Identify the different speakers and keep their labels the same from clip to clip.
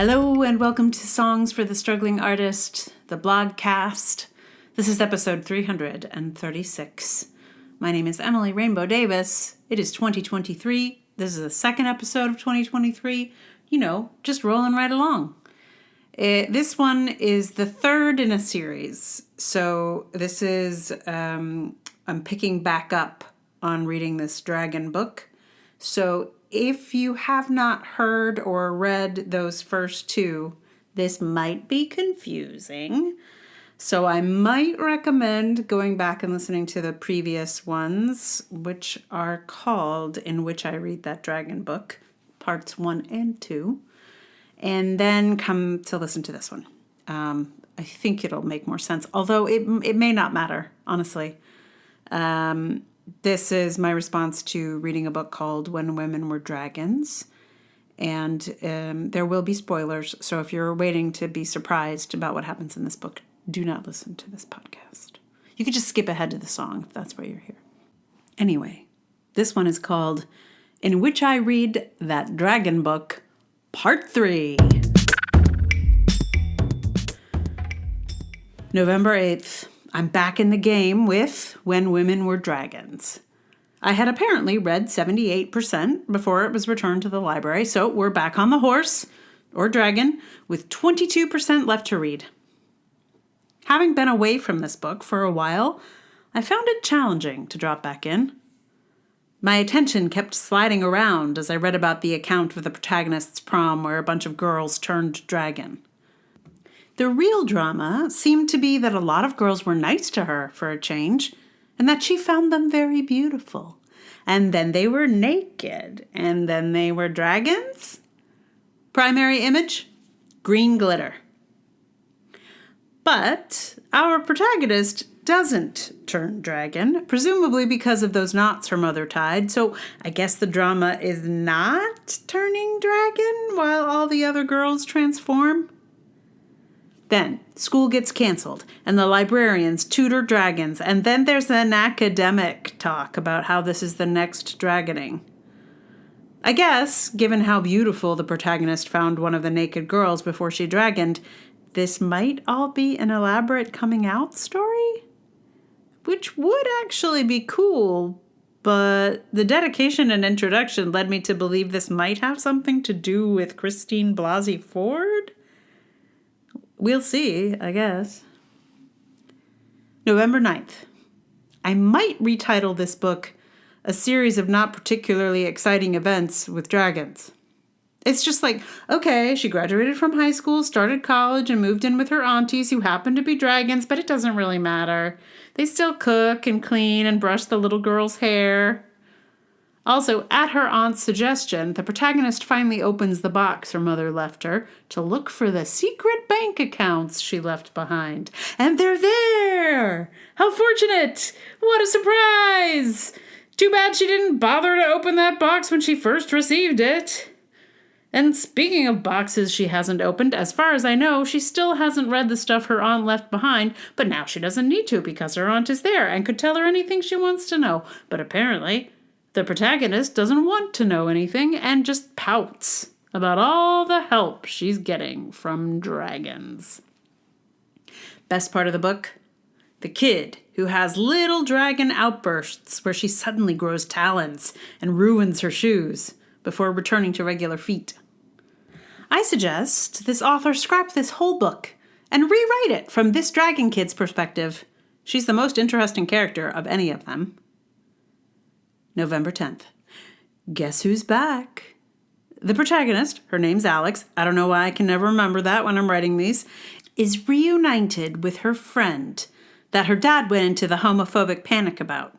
Speaker 1: Hello and welcome to Songs for the Struggling Artist, the blogcast. This is episode 336. My name is Emily Rainbow Davis. It is 2023. This is the second episode of 2023. Just rolling right along. This one is the third in a series. So this is, I'm picking back up on reading this dragon book. So if you have not heard or read those first two, this might be confusing. So I might recommend going back and listening to the previous ones, which are called In Which I Read That Dragon Book, parts 1 and 2, and then come to listen to this one. I think it'll make more sense, although it may not matter, honestly. This is my response to reading a book called When Women Were Dragons, and there will be spoilers, so if you're waiting to be surprised about what happens in this book, do not listen to this podcast. You could just skip ahead to the song if that's why you're here. Anyway, this one is called In Which I Read That Dragon Book, Part 3. November 8th. I'm back in the game with When Women Were Dragons. I had apparently read 78% before it was returned to the library, so we're back on the horse, or dragon, with 22% left to read. Having been away from this book for a while, I found it challenging to drop back in. My attention kept sliding around as I read about the account of the protagonist's prom where a bunch of girls turned dragon. The real drama seemed to be that a lot of girls were nice to her for a change, and that she found them very beautiful. And then they were naked, and then they were dragons. Primary image, green glitter. But our protagonist doesn't turn dragon, presumably because of those knots her mother tied, so I guess the drama is not turning dragon while all the other girls transform. Then, school gets canceled, and the librarians tutor dragons, and then there's an academic talk about how this is the next dragoning. I guess, given how beautiful the protagonist found one of the naked girls before she dragoned, this might all be an elaborate coming-out story? Which would actually be cool, but the dedication and introduction led me to believe this might have something to do with Christine Blasey Ford? We'll see, I guess. November 9th. I might retitle this book A Series of Not Particularly Exciting Events with Dragons. It's just like, okay, she graduated from high school, started college, and moved in with her aunties who happen to be dragons, but it doesn't really matter. They still cook and clean and brush the little girl's hair. Also, at her aunt's suggestion, the protagonist finally opens the box her mother left her to look for the secret bank accounts she left behind. And they're there! How fortunate! What a surprise! Too bad she didn't bother to open that box when she first received it. And speaking of boxes she hasn't opened, as far as I know, she still hasn't read the stuff her aunt left behind, but now she doesn't need to because her aunt is there and could tell her anything she wants to know. But apparently, the protagonist doesn't want to know anything and just pouts about all the help she's getting from dragons. Best part of the book? The kid who has little dragon outbursts where she suddenly grows talons and ruins her shoes before returning to regular feet. I suggest this author scrap this whole book and rewrite it from this dragon kid's perspective. She's the most interesting character of any of them. November 10th. Guess who's back? The protagonist, her name's Alex, I don't know why I can never remember that when I'm writing these, is reunited with her friend that her dad went into the homophobic panic about.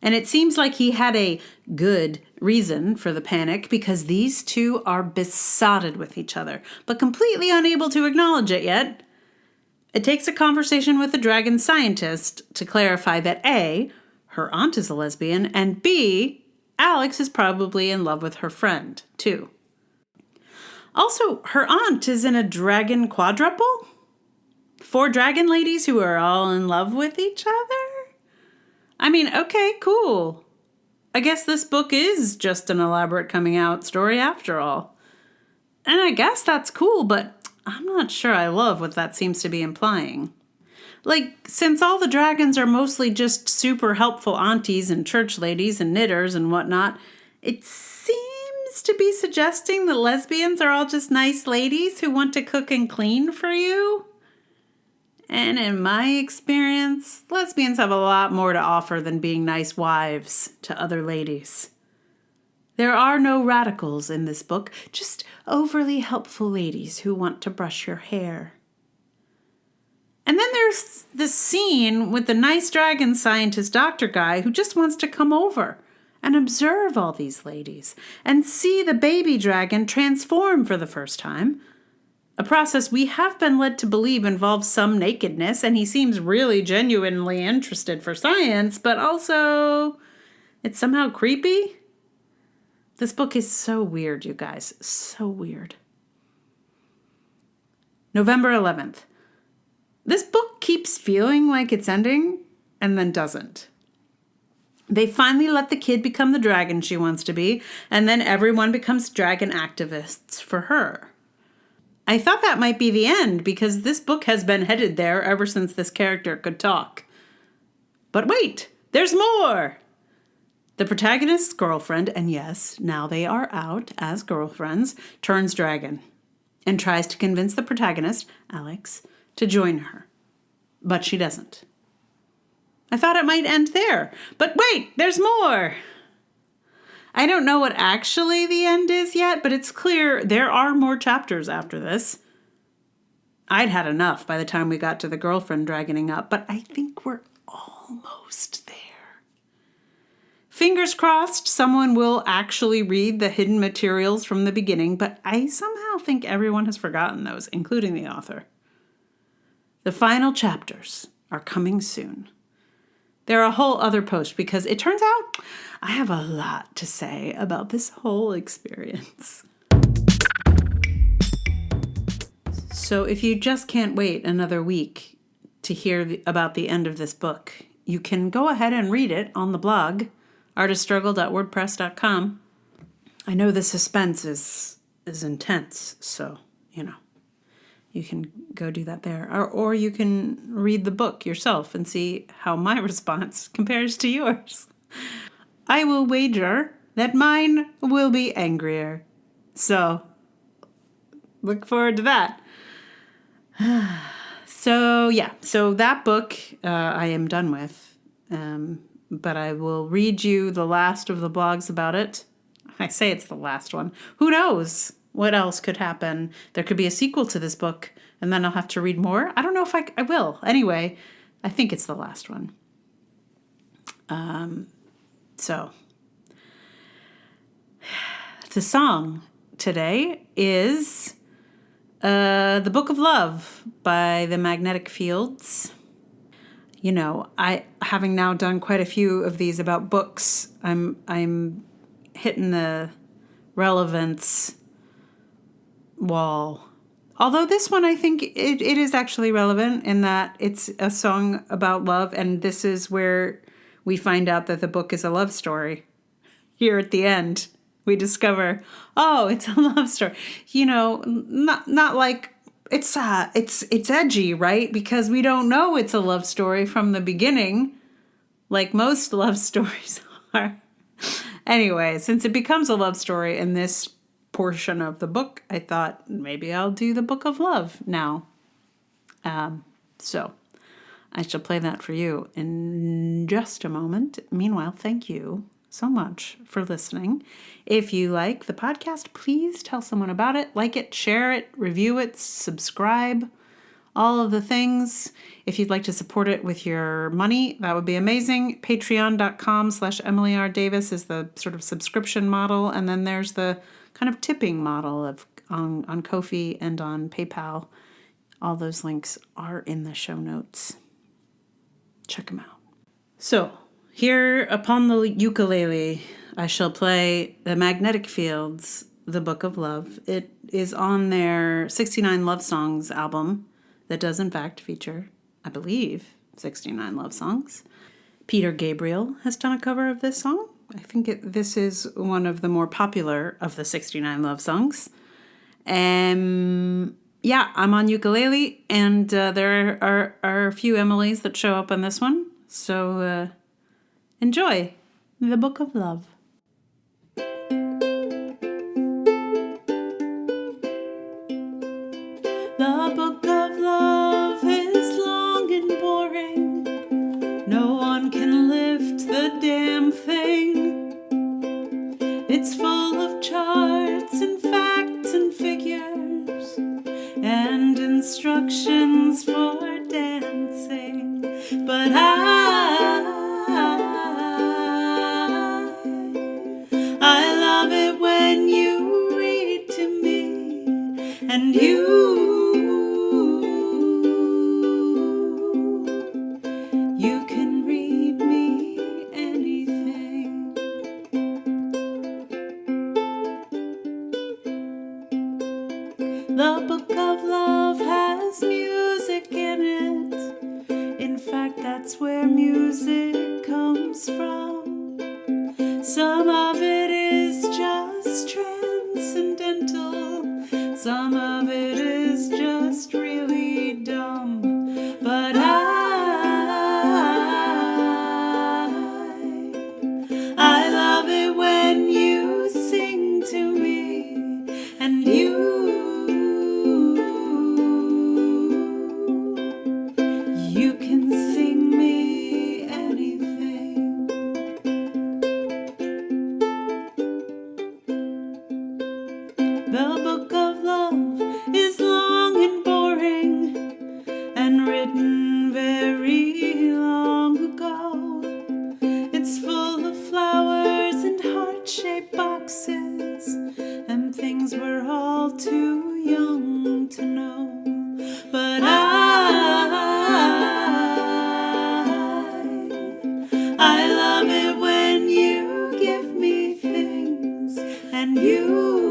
Speaker 1: And it seems like he had a good reason for the panic because these two are besotted with each other, but completely unable to acknowledge it yet. It takes a conversation with the dragon scientist to clarify that A, her aunt is a lesbian, and B, Alex is probably in love with her friend, too. Also, her aunt is in a dragon quadruple? 4 dragon ladies who are all in love with each other? I mean, okay, cool. I guess this book is just an elaborate coming out story after all. And I guess that's cool, but I'm not sure I love what that seems to be implying. Like, since all the dragons are mostly just super helpful aunties and church ladies and knitters and whatnot, it seems to be suggesting that lesbians are all just nice ladies who want to cook and clean for you. And in my experience, lesbians have a lot more to offer than being nice wives to other ladies. There are no radicals in this book, just overly helpful ladies who want to brush your hair. And then there's this scene with the nice dragon scientist doctor guy who just wants to come over and observe all these ladies and see the baby dragon transform for the first time. A process we have been led to believe involves some nakedness, and he seems really genuinely interested for science, but also it's somehow creepy. This book is so weird, you guys. So weird. November 11th. This book keeps feeling like it's ending and then doesn't. They finally let the kid become the dragon she wants to be, and then everyone becomes dragon activists for her. I thought that might be the end because this book has been headed there ever since this character could talk. But wait, there's more! The protagonist's girlfriend, and yes, now they are out as girlfriends, turns dragon and tries to convince the protagonist, Alex, to join her. But she doesn't. I thought it might end there. But wait, there's more! I don't know what actually the end is yet, but it's clear there are more chapters after this. I'd had enough by the time we got to the girlfriend dragoning up, but I think we're almost there. Fingers crossed someone will actually read the hidden materials from the beginning, but I somehow think everyone has forgotten those, including the author. The final chapters are coming soon. They're a whole other post because it turns out I have a lot to say about this whole experience. So if you just can't wait another week to hear about the end of this book, you can go ahead and read it on the blog, artiststruggle.wordpress.com. I know the suspense is intense, so, you can go do that there. Or you can read the book yourself and see how my response compares to yours. I will wager that mine will be angrier. So, look forward to that. So that book I am done with. But I will read you the last of the blogs about it. I say it's the last one. Who knows what else could happen? There could be a sequel to this book, and then I'll have to read more. I don't know if I will. Anyway, I think it's the last one. So, the song today is The Book of Love by the Magnetic Fields. I having now done quite a few of these about books, I'm hitting the relevance wall. Although this one, I think it is actually relevant in that it's a song about love, and this is where we find out that the book is a love story. Here at the end, we discover, oh, it's a love story. Not like it's edgy, right? Because we don't know it's a love story from the beginning, like most love stories are. Anyway, since it becomes a love story in this portion of the book, I thought maybe I'll do the Book of Love now. So I shall play that for you in just a moment. Meanwhile, thank you so much for listening. If you like the podcast, please tell someone about it. Like it, share it, review it, subscribe, all of the things. If you'd like to support it with your money, that would be amazing. Patreon.com/Emily R. Davis is the sort of subscription model. And then there's the kind of tipping model on Ko-fi and on PayPal. All those links are in the show notes. Check them out. So, here upon the ukulele, I shall play The Magnetic Fields, The Book of Love. It is on their 69 Love Songs album that does in fact feature, I believe, 69 love songs. Peter Gabriel has done a cover of this song. I think this is one of the more popular of the 69 love songs. Yeah, I'm on ukulele, and there are a few Emilys that show up on this one. So enjoy the Book of Love. The Book of Love is long and boring. No one can lift the damn thing. It's full of charts and facts and figures and instructions for dancing. But I love it when you read to me, and you can read me anything. The Book of Love has music in it. In fact, that's where music comes from. Some of it is just transcendental. Some of it is just really dumb. But I love it when you sing to me, and you can sing me anything. The Book of Love is long and boring and written very long ago. It's full of flowers and heart-shaped boxes and things we're all too young to know. But I love it when you give me things, and you